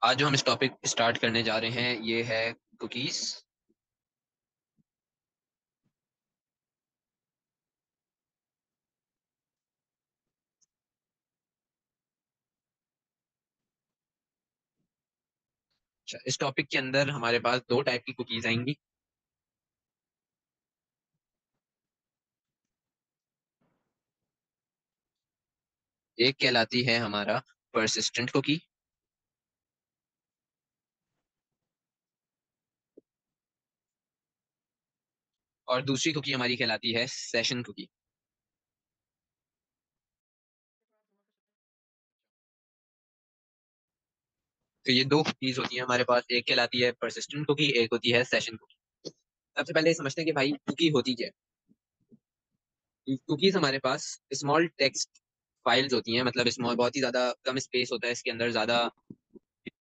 आज जो हम इस टॉपिक स्टार्ट करने जा रहे हैं ये है कुकीज। अच्छा, इस टॉपिक के अंदर हमारे पास दो टाइप की कुकीज आएंगी। एक कहलाती है हमारा परसिस्टेंट कुकी और दूसरी कुकी हमारी कहलाती है सेशन कुकी। तो ये दो कुकीज होती हैं हमारे पास, एक कहलाती है परसिस्टेंट कुकी, एक होती है सेशन कुकी। सबसे पहले ये समझते हैं कि भाई कुकी होती क्या है। कुकीज हमारे पास स्मॉल टेक्स्ट फाइल्स होती हैं, मतलब स्मॉल, बहुत ही ज्यादा कम स्पेस होता है इसके अंदर, ज्यादा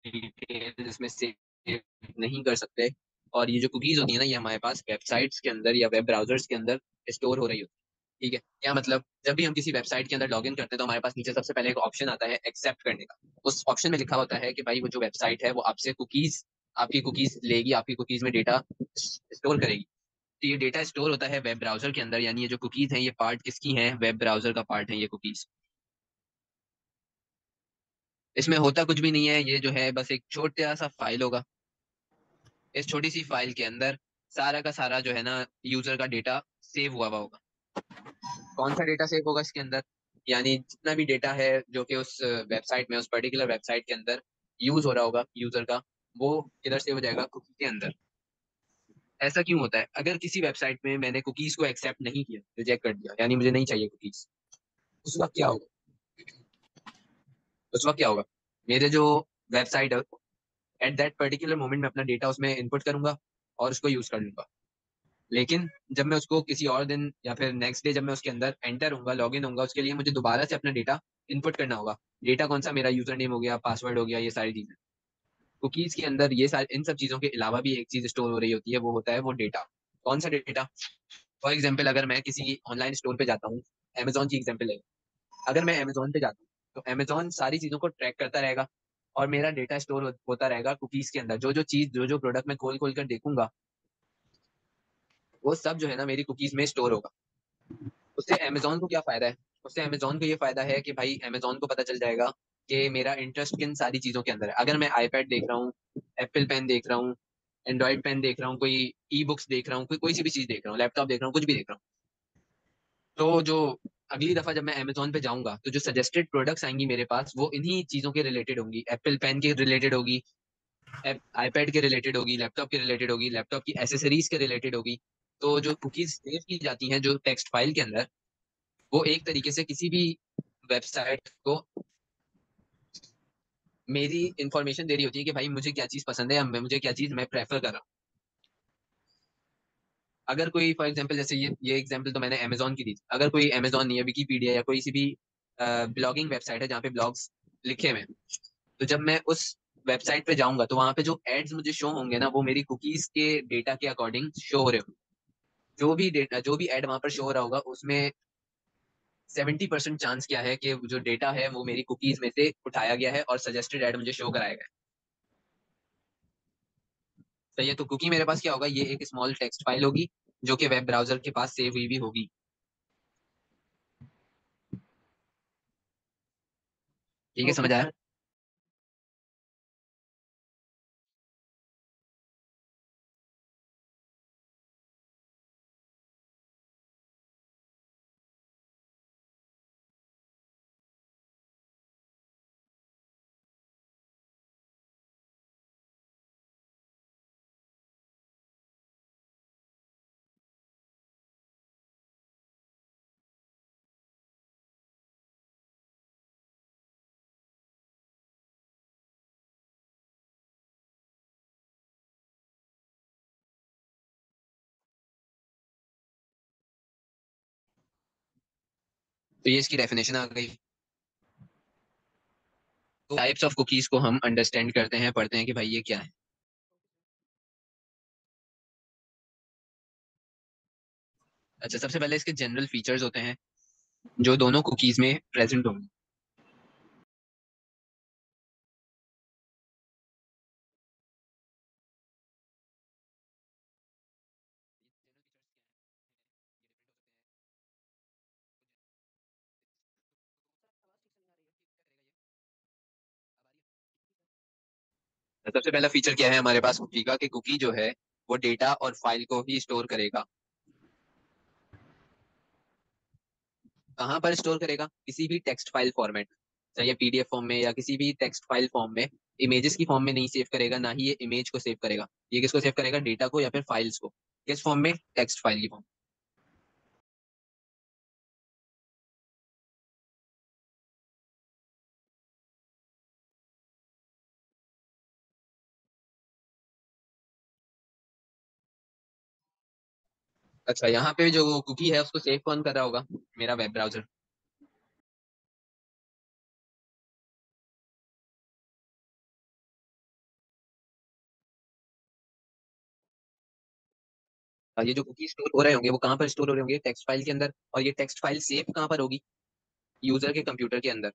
डिटेल इसमें सेव नहीं कर सकते। और ये जो कुकीज होती है ना, ये हमारे पास वेबसाइट्स के अंदर या वेब ब्राउजर्स के अंदर स्टोर हो रही होती है। ठीक है, क्या मतलब, जब भी हम किसी वेबसाइट के अंदर लॉग इन करते हैं तो हमारे पास नीचे सबसे पहले एक ऑप्शन आता है एक्सेप्ट करने का। उस ऑप्शन में लिखा होता है कि भाई वो जो वेबसाइट है वो आपसे कुकीज, आपकी कुकीज लेगी, आपकी कुकीज में डेटा स्टोर करेगी। तो ये डेटा स्टोर होता है वेब ब्राउजर के अंदर, यानी ये जो कुकीज हैं ये पार्ट किसकी हैं, वेब ब्राउजर का पार्ट है ये कुकीज। इसमें होता कुछ भी नहीं है, ये जो है बस एक छोटा सा फाइल होगा। इस छोटी सी फाइल के अंदर सारा का सारा जो है ना यूजर का डेटा सेव हुआ हुआ होगा। कौन सा डेटा सेव होगा इसके अंदर, यानी जितना भी डेटा है जो कि उस वेबसाइट में, उस पर्टिकुलर वेबसाइट के अंदर यूज हो रहा होगा यूजर का, वो किधर सेव हो जाएगा, कुकी के अंदर। ऐसा क्यों होता है, अगर किसी वेबसाइट में मैंने कुकीज को एक्सेप्ट नहीं किया, रिजेक्ट कर दिया, यानी मुझे नहीं चाहिए कुकीज, उस वक्त क्या होगा, उस वक्त क्या होगा, मेरे जो वेबसाइट है एट दैट पर्टिकुलर मोमेंट में अपना डेटा उसमें इनपुट करूंगा और उसको यूज कर लूंगा। लेकिन जब मैं उसको किसी और दिन या फिर नेक्स्ट डे जब मैं उसके अंदर एंटर होऊंगा, लॉग इन होऊंगा, उसके लिए मुझे दोबारा से अपना डेटा इनपुट करना होगा। डेटा कौन सा, मेरा यूजर नेम हो गया, पासवर्ड हो गया, ये सारी चीजें। कुकीज के अंदर ये सारी, इन सब चीजों के अलावा भी एक चीज स्टोर हो रही होती है, वो होता है वो डेटा। कौन सा डेटा, फॉर एग्जाम्पल अगर मैं किसी ऑनलाइन स्टोर पे जाता हूँ, अमेजोन की एग्जाम्पल है, अगर मैं अमेजोन पे जाता हूँ तो अमेजोन सारी चीजों को ट्रैक करता रहेगा और मेरा डेटा स्टोर होता रहेगा कुकीज के अंदर। जो जो चीज, जो जो प्रोडक्ट मैं खोल खोल कर देखूंगा, वो सब जो है ना मेरी कुकीज में स्टोर होगा। उससे अमेजोन को क्या फायदा है, उससे अमेजोन को ये फायदा है कि भाई अमेजोन को पता चल जाएगा कि मेरा इंटरेस्ट किन सारी चीजों के अंदर है। अगर मैं आईपैड देख रहा हूँ, एप्पल पेन देख रहा हूँ, एंड्रॉइड पेन देख रहा हूँ, कोई ई बुक्स देख रहा हूँ, कोई कोई सी भी चीज देख रहा हूँ, लैपटॉप देख रहा हूँ, कुछ भी देख रहा हूँ, तो जो अगली दफा जब मैं अमेजोन पे जाऊंगा तो जो सजेस्टेड प्रोडक्ट्स आएंगी मेरे पास, वो इन्हीं चीजों के रिलेटेड होंगी। एप्पल पेन के रिलेटेड होगी, आईपैड के रिलेटेड होगी, लैपटॉप के रिलेटेड होगी, लैपटॉप की एसेसरीज के रिलेटेड होगी। तो जो कुकीज सेव की जाती हैं जो टेक्स्ट फाइल के अंदर, वो एक तरीके से किसी भी वेबसाइट को मेरी इंफॉर्मेशन दे रही होती है कि भाई मुझे क्या चीज पसंद है या मुझे क्या चीज मैं प्रेफर कर रहा हूँ। अगर कोई फॉर एग्जांपल, जैसे ये एग्जांपल तो मैंने अमेजोन की दी थी, अगर कोई अमेजोन नहीं है, विकीपीडिया या कोई सी भी ब्लॉगिंग वेबसाइट है जहाँ पे ब्लॉग्स लिखे हुए हैं, तो जब मैं उस वेबसाइट पे जाऊंगा तो वहां पे जो एड्स मुझे शो होंगे ना, वो मेरी कुकीज के डेटा के अकॉर्डिंग शो हो रहे होंगे। जो भी डेटा, जो भी एड वहां पर शो हो रहा होगा, उसमें 70% चांस क्या है कि जो डेटा है वो मेरी कुकीज में से उठाया गया है और सजेस्टेड एड मुझे शो कराया गया है। सही है, तो कुकी मेरे पास क्या होगा, ये एक स्मॉल टेक्स्ट फाइल होगी जो कि वेब ब्राउजर के पास सेव हुई भी होगी। ठीक है, समझ आया। तो ये इसकी डेफिनेशन आ गई। तो टाइप्स ऑफ कुकीज को हम अंडरस्टैंड करते हैं, पढ़ते हैं कि भाई ये क्या है। अच्छा, सबसे पहले इसके जनरल फीचर्स होते हैं जो दोनों कुकीज में प्रेजेंट होंगे। सबसे पहला फीचर क्या है हमारे पास कुकी का, कि कुकी जो है वो डेटा और फाइल को ही स्टोर करेगा। कहाँ पर स्टोर करेगा? किसी भी टेक्स्ट फाइल फॉर्मेट, चाहे पीडीएफ फॉर्म में या किसी भी टेक्स्ट फाइल फॉर्म में। इमेजेस की फॉर्म में नहीं सेव करेगा, ना ही ये इमेज को सेव करेगा। ये किसको सेव करेगा? डेटा को या फिर फाइल्स को। किस फॉर्म में? टेक्स्ट फाइल की फॉर्म। अच्छा, यहाँ पे जो कुकी है उसको सेव कौन कर रहा होगा? मेरा वेब ब्राउजर। ये जो कुकी स्टोर हो रहे होंगे वो कहाँ पर स्टोर हो रहे होंगे? टेक्स्ट फाइल के अंदर। और ये टेक्स्ट फाइल सेव कहाँ पर होगी? यूजर के कंप्यूटर के अंदर।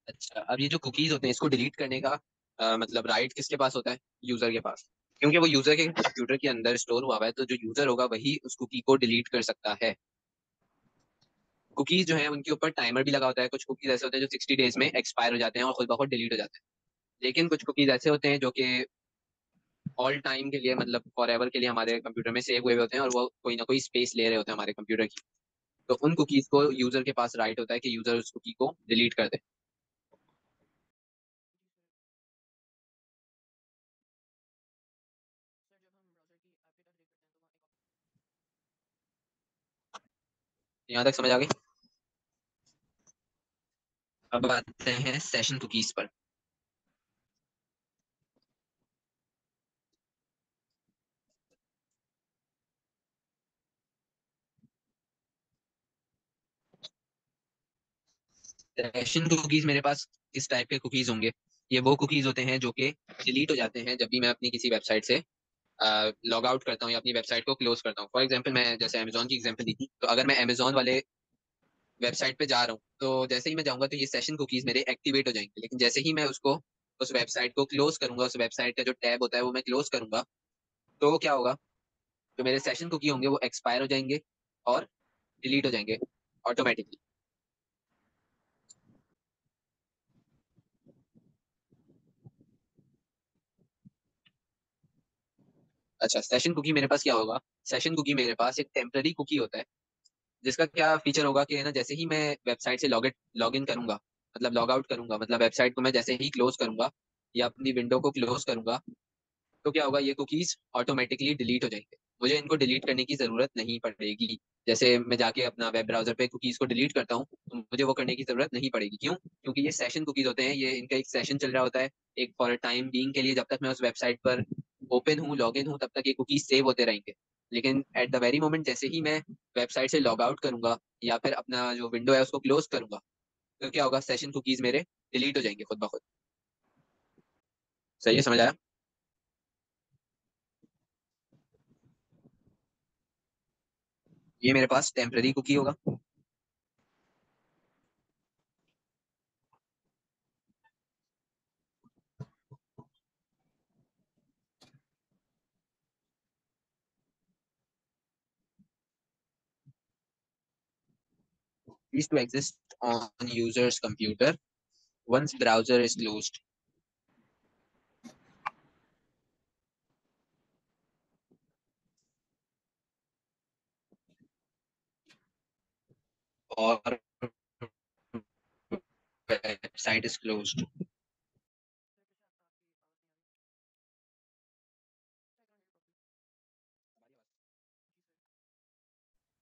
अच्छा, अब ये जो कुकीज होते हैं इसको डिलीट करने का मतलब राइट किसके पास होता है? यूजर के पास। क्योंकि वो यूजर के कंप्यूटर के अंदर स्टोर हुआ हुआ है, तो जो यूजर होगा वही उस कुकी को डिलीट कर सकता है। कुकीज जो है उनके ऊपर टाइमर भी लगा होता है। कुछ कुकीज ऐसे होते हैं जो 60 डेज में एक्सपायर हो जाते हैं और खुद ब खुद डिलीट हो जाते हैं। लेकिन कुछ कुकीज ऐसे होते हैं जो कि ऑल टाइम के लिए, मतलब फॉर एवर के लिए हमारे कंप्यूटर में सेव हुए हुए होते हैं, और वो कोई ना कोई स्पेस ले रहे होते हैं हमारे कंप्यूटर की। तो उन कुकीज को यूजर के पास राइट होता है कि यूजर उस कुकी को डिलीट कर दे। यहाँ तक समझ आ गई? अब आते हैं सेशन कुकीज पर। सेशन कुकीज मेरे पास किस टाइप के कुकीज होंगे? ये वो कुकीज होते हैं जो कि डिलीट हो जाते हैं जब भी मैं अपनी किसी वेबसाइट से लॉग आउट करता हूँ या अपनी वेबसाइट को क्लोज करता हूँ। फॉर एग्जांपल, मैं जैसे अमेजोन की एग्जांपल दी थी, तो अगर मैं अमेजोन वाले वेबसाइट पे जा रहा हूँ तो जैसे ही मैं जाऊंगा तो ये सेशन कुकीज मेरे एक्टिवेट हो जाएंगे। लेकिन जैसे ही मैं उसको, उस वेबसाइट को क्लोज करूंगा, उस वेबसाइट का जो टैब होता है वो मैं क्लोज करूंगा, तो क्या होगा? जो मेरे सेशन कुकी होंगे वो एक्सपायर हो जाएंगे और डिलीट हो जाएंगे ऑटोमेटिकली। अच्छा, सेशन कुकी मेरे पास क्या होगा? सेशन कुकी मेरे पास एक टेम्पररी कुकी होता है, जिसका क्या फीचर होगा कि है ना, जैसे ही मैं वेबसाइट से लॉग इन करूंगा, मतलब लॉग आउट करूंगा, मतलब वेबसाइट को मैं जैसे ही क्लोज करूंगा या अपनी विंडो को क्लोज करूंगा, तो क्या होगा? ये कुकीज ऑटोमेटिकली डिलीट हो जाएंगे। मुझे इनको डिलीट करने की जरूरत नहीं पड़ेगी। जैसे मैं जाके अपना वेब ब्राउजर पे कुकीज को डिलीट करता हूँ, तो मुझे वो करने की जरूरत नहीं पड़ेगी। क्यों? क्योंकि ये सेशन कुकीज होते हैं, ये इनका एक सेशन चल रहा होता है, एक फॉर टाइम बीइंग के लिए। जब तक मैं उस वेबसाइट पर ओपन हूँ, लॉग इन हूँ, तब तक ये कुकीज सेव होते रहेंगे। लेकिन एट द वेरी मोमेंट जैसे ही मैं वेबसाइट से लॉग आउट करूंगा या फिर अपना जो विंडो है उसको क्लोज करूंगा, तो क्या होगा? सेशन कुकीज मेरे डिलीट हो जाएंगे खुद ब खुद। सही है? समझ आया? ये मेरे पास टेम्पररी कुकी होगा। Cease to exist on user's computer once browser is closed. Or website is closed.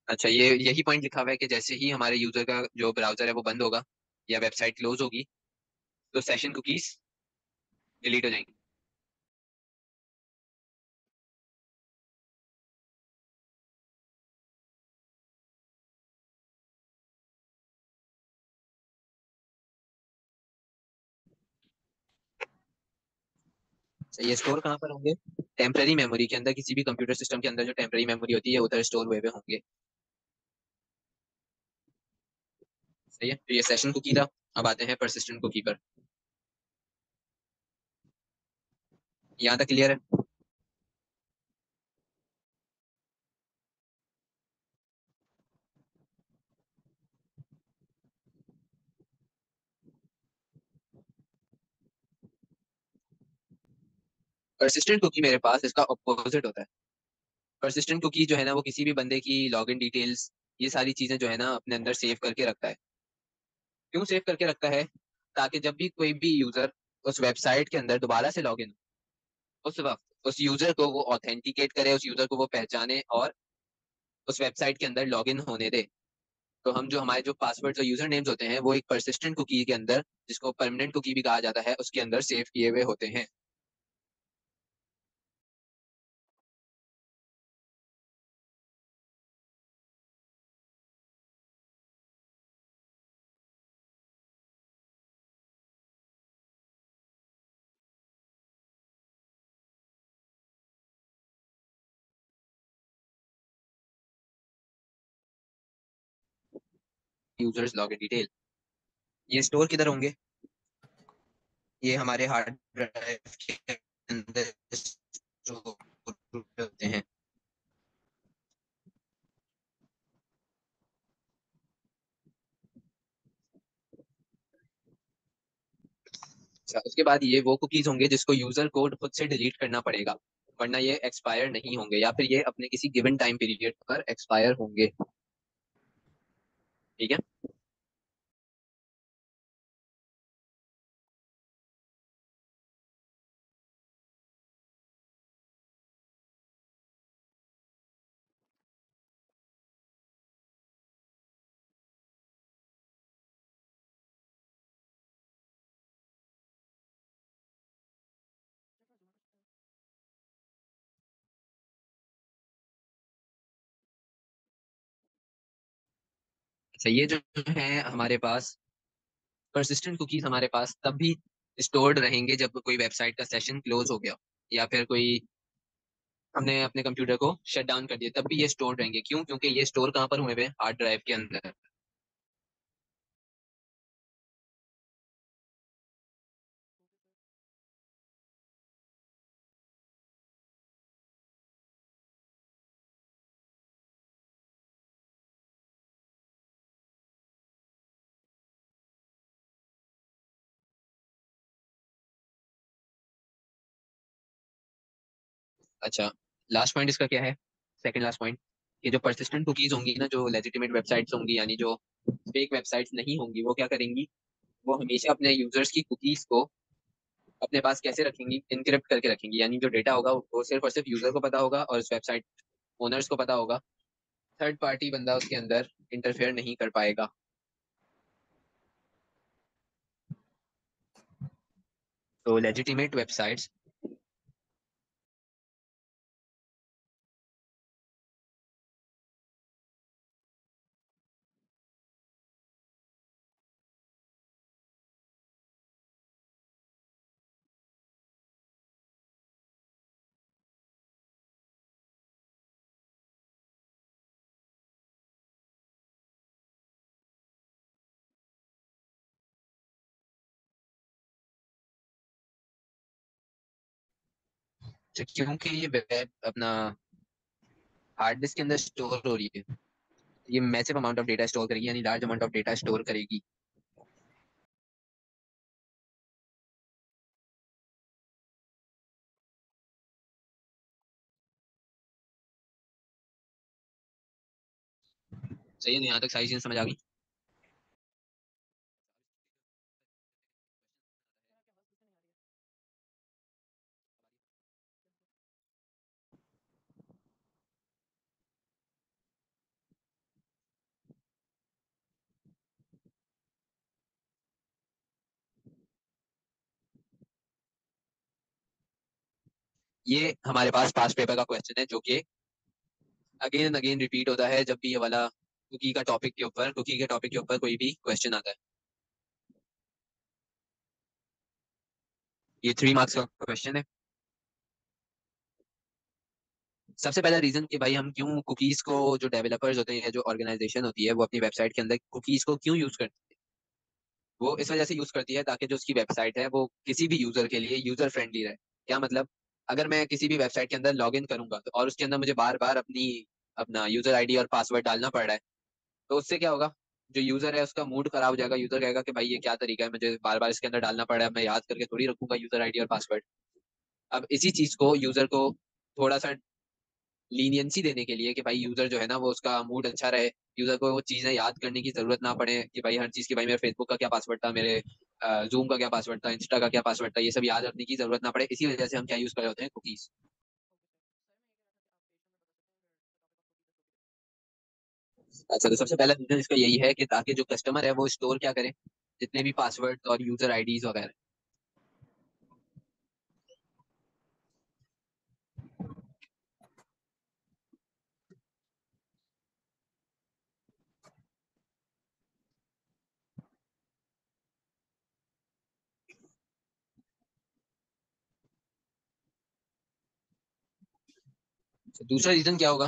अच्छा, ये यही पॉइंट लिखा हुआ है कि जैसे ही हमारे यूजर का जो ब्राउजर है वो बंद होगा या वेबसाइट क्लोज होगी, तो सेशन कुकीज डिलीट हो जाएंगी। तो ये स्टोर कहाँ पर होंगे? टेम्पररी मेमोरी के अंदर, किसी भी कंप्यूटर सिस्टम के अंदर जो टेम्पररी मेमोरी होती है उधर स्टोर हुए हुए होंगे। सही है, तो ये सेशन कुकी था। अब आते हैं परसिस्टेंट कुकी पर। यहाँ तक क्लियर है? परसिस्टेंट कुकी मेरे पास इसका ऑपोजिट होता है। परसिस्टेंट कुकी जो है ना, वो किसी भी बंदे की लॉगिन डिटेल्स, ये सारी चीजें जो है ना अपने अंदर सेव करके रखता है। क्यों सेव करके रखता है? ताकि जब भी कोई भी यूजर उस वेबसाइट के अंदर दोबारा से लॉगिन, उस वक्त उस यूजर को वो ऑथेंटिकेट करे, उस यूजर को वो पहचाने और उस वेबसाइट के अंदर लॉगिन होने दे। तो हम जो हमारे जो पासवर्ड और यूजर नेम्स होते हैं वो एक परसिस्टेंट कुकी के अंदर, जिसको परमानेंट कुकी भी कहा जाता है, उसके अंदर सेव किए हुए होते हैं। यूजर्स लॉगिन डिटेल, ये स्टोर किधर होंगे? ये हमारे हार्ड ड्राइव के अंदर स्टोर होते हैं। अच्छा, उसके बाद ये वो कुकीज होंगे जिसको यूजर को खुद से डिलीट करना पड़ेगा, वरना ये एक्सपायर नहीं होंगे, या फिर ये अपने किसी गिवन टाइम पीरियड पर एक्सपायर होंगे। ठीक है। अच्छा, ये जो है हमारे पास परसिस्टेंट कुकीज हमारे पास तब भी स्टोर्ड रहेंगे जब कोई वेबसाइट का सेशन क्लोज हो गया, या फिर कोई हमने अपने कंप्यूटर को शट डाउन कर दिया, तब भी ये स्टोर रहेंगे। क्यों? क्योंकि ये स्टोर कहाँ पर हुए हुए? हार्ड ड्राइव के अंदर। अच्छा, लास्ट पॉइंट इसका क्या है? सेकंड लास्ट पॉइंट, ये जो परसिस्टेंट कुकीज होंगी ना, जो लेजिटिमेट वेबसाइट्स होंगी, यानी जो फेक वेबसाइट्स नहीं होंगी, वो क्या करेंगी? वो हमेशा अपने यूजर्स की कुकीज को अपने पास कैसे रखेंगी? इनक्रिप्ट करके रखेंगी, यानी जो डेटा होगा वो सिर्फ और सिर्फ यूजर को पता होगा और उस वेबसाइट ओनर्स को पता होगा। थर्ड पार्टी बंदा उसके अंदर इंटरफेयर नहीं कर पाएगा। तो लेजिटिमेट वेबसाइट्स, क्योंकि ये वेब अपना हार्ड डिस्क के अंदर स्टोर हो रही है, ये massive amount of data store करेगी, यानी large amount of data store करेगी। सही है, यहाँ तक सारी चीजें समझ आ गई। ये हमारे पास पास्ट पेपर का क्वेश्चन है, जो कि अगेन एंड अगेन रिपीट होता है जब भी ये वाला कुकी के टॉपिक के ऊपर कोई भी क्वेश्चन आता है। ये 3 मार्क्स का क्वेश्चन है। सबसे पहला रीजन कि भाई हम क्यों कुकीज को, जो डेवलपर्स होते हैं या जो ऑर्गेनाइजेशन होती है, वो अपनी वेबसाइट के अंदर कुकीज को क्यों यूज करते हैं? वो इस वजह से यूज करती है ताकि जो उसकी वेबसाइट है वो किसी भी यूजर के लिए यूजर फ्रेंडली रहे। क्या मतलब, अगर मैं किसी भी वेबसाइट के अंदर लॉग इन करूंगा तो और उसके अंदर मुझे बार बार अपना यूजर आईडी और पासवर्ड डालना पड़ रहा है, तो उससे क्या होगा, जो यूजर है उसका मूड खराब हो जाएगा। यूजर कहेगा कि भाई ये क्या तरीका है, मुझे बार बार इसके अंदर डालना पड़ा है, मैं याद करके थोड़ी रखूंगा यूजर आईडी और पासवर्ड। अब इसी चीज को यूजर को थोड़ा सा लीनियंसी देने के लिए कि भाई यूजर जो है ना वो उसका मूड अच्छा रहे, यूजर को वो चीजें याद करने की जरूरत ना पड़े कि भाई हर चीज की, भाई मेरे फेसबुक का क्या पासवर्ड था, मेरे जूम का क्या पासवर्ड था, इंस्टा का क्या पासवर्ड था, ये सब याद रखने की जरूरत ना पड़े। इसी वजह से हम क्या यूज कर रहे होते हैं, कुकीज। अच्छा, तो सबसे पहला रीजन इसका यही है कि ताकि जो कस्टमर है वो स्टोर क्या करे, जितने भी पासवर्ड और यूजर आईडीज वगैरह। तो दूसरा रीजन क्या होगा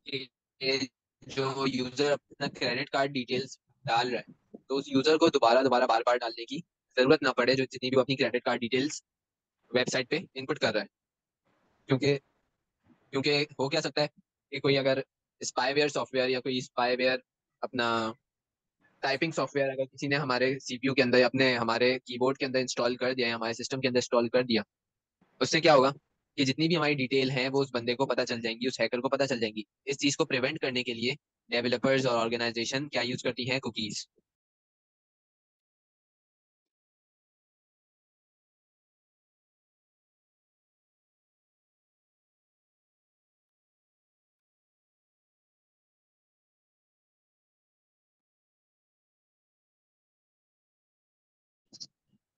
कि कि जो यूजर अपना क्रेडिट कार्ड डिटेल्स डाल रहा है, तो उस यूजर को दोबारा दोबारा बार बार डालने की जरूरत ना पड़े, जो जितनी भी वो अपनी क्रेडिट कार्ड डिटेल्स वेबसाइट पे इनपुट कर रहा है। क्योंकि क्योंकि हो क्या सकता है कि कोई अगर स्पाईवेयर सॉफ्टवेयर या कोई स्पाईवेयर अपना टाइपिंग सॉफ्टवेयर अगर किसी ने हमारे सीपीयू के अंदर, अपने हमारे कीबोर्ड के अंदर इंस्टॉल कर दिया या हमारे सिस्टम के अंदर इंस्टॉल कर दिया, उससे क्या होगा कि जितनी भी हमारी डिटेल है वो उस बंदे को पता चल जाएंगी, उस हैकर को पता चल जाएंगी। इस चीज को प्रिवेंट करने के लिए डेवलपर्स और ऑर्गेनाइजेशन क्या यूज करती हैं, कुकीज।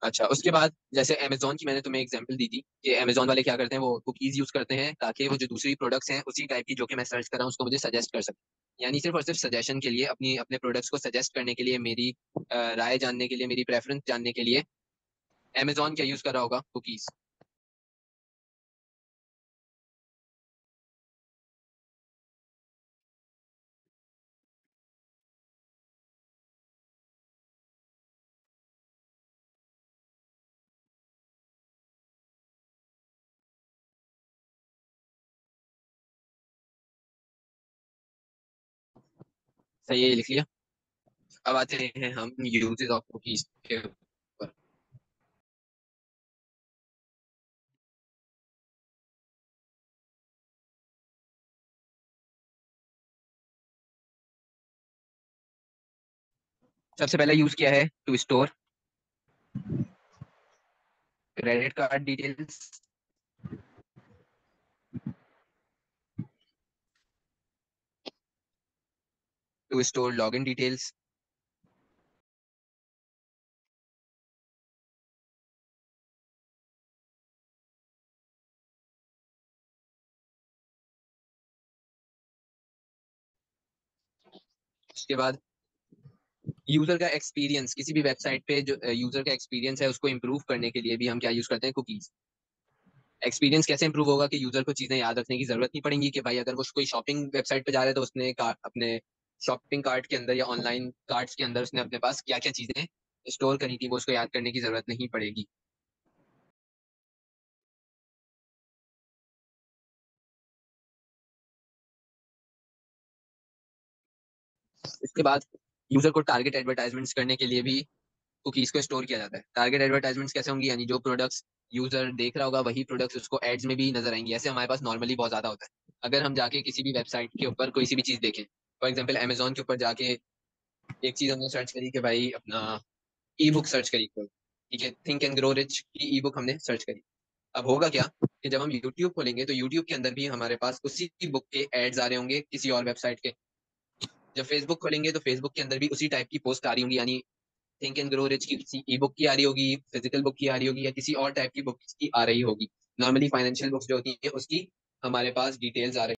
अच्छा, उसके बाद जैसे अमेजोन की मैंने तुम्हें एग्जांपल दी थी कि अमेजोन वाले क्या करते हैं, वो कुकीज यूज करते हैं ताकि वो जो दूसरी प्रोडक्ट्स हैं उसी टाइप की जो कि मैं सर्च कर रहा हूँ उसको मुझे सजेस्ट कर सके। यानी सिर्फ और सिर्फ सजेशन के लिए, अपनी अपने प्रोडक्ट्स को सजेस्ट करने के लिए, मेरी राय जानने के लिए, मेरी प्रेफरेंस जानने के लिए अमेजोन क्या यूज कर रहा होगा, कुकीज। सही है, ये लिख लिया। अब आते हैं हम यूजेस ऑफ कुकीज के ऊपर। सबसे पहला यूज किया है to store credit card details, to store login details. उसके बाद यूजर का एक्सपीरियंस, किसी भी वेबसाइट पे जो यूजर का एक्सपीरियंस है उसको इंप्रूव करने के लिए भी हम क्या यूज करते हैं, कुकीज। एक्सपीरियंस कैसे इंप्रूव होगा कि यूजर को चीजें याद रखने की जरूरत नहीं पड़ेगी कि भाई अगर वो कोई शॉपिंग वेबसाइट पे जा रहा है तो उसने अपने शॉपिंग कार्ट के अंदर या ऑनलाइन कार्ट्स के अंदर उसने अपने पास क्या क्या चीजें स्टोर करी थी वो उसको याद करने की जरूरत नहीं पड़ेगी। इसके बाद यूजर को टारगेट एडवर्टाइजमेंट्स करने के लिए भी कुकीज को स्टोर किया जाता है। टारगेट एडवर्टाइजमेंट्स कैसे होंगी, यानी जो प्रोडक्ट्स यूजर देख रहा होगा वही प्रोडक्ट्स उसको एड्स में भी नजर आएंगी। ऐसे हमारे पास नॉर्मली बहुत ज्यादा होता है। अगर हम जाके किसी भी वेबसाइट के ऊपर कोई सी भी चीज देखें, फॉर एग्जाम्पल अमेजोन के ऊपर जाके एक चीज हमने सर्च करी कि भाई अपना ई बुक सर्च करी कोई, ठीक है, थिंक एंड ग्रो रिच की ई बुक हमने सर्च करी। अब होगा क्या कि जब हम यूट्यूब खोलेंगे तो यूट्यूब के अंदर भी हमारे पास उसी बुक के एड्स आ रहे होंगे किसी और वेबसाइट के। जब फेसबुक खोलेंगे तो फेसबुक के अंदर भी उसी टाइप की पोस्ट आ रही होंगी, यानी थिंक एंड ग्रो रिच की किसी ई बुक की आ रही होगी, फिजिकल बुक की आ रही होगी, या किसी और टाइप की बुक की आ रही होगी। नॉर्मली फाइनेंशियल बुक्स जो होती है उसकी हमारे पास डिटेल्स आ रही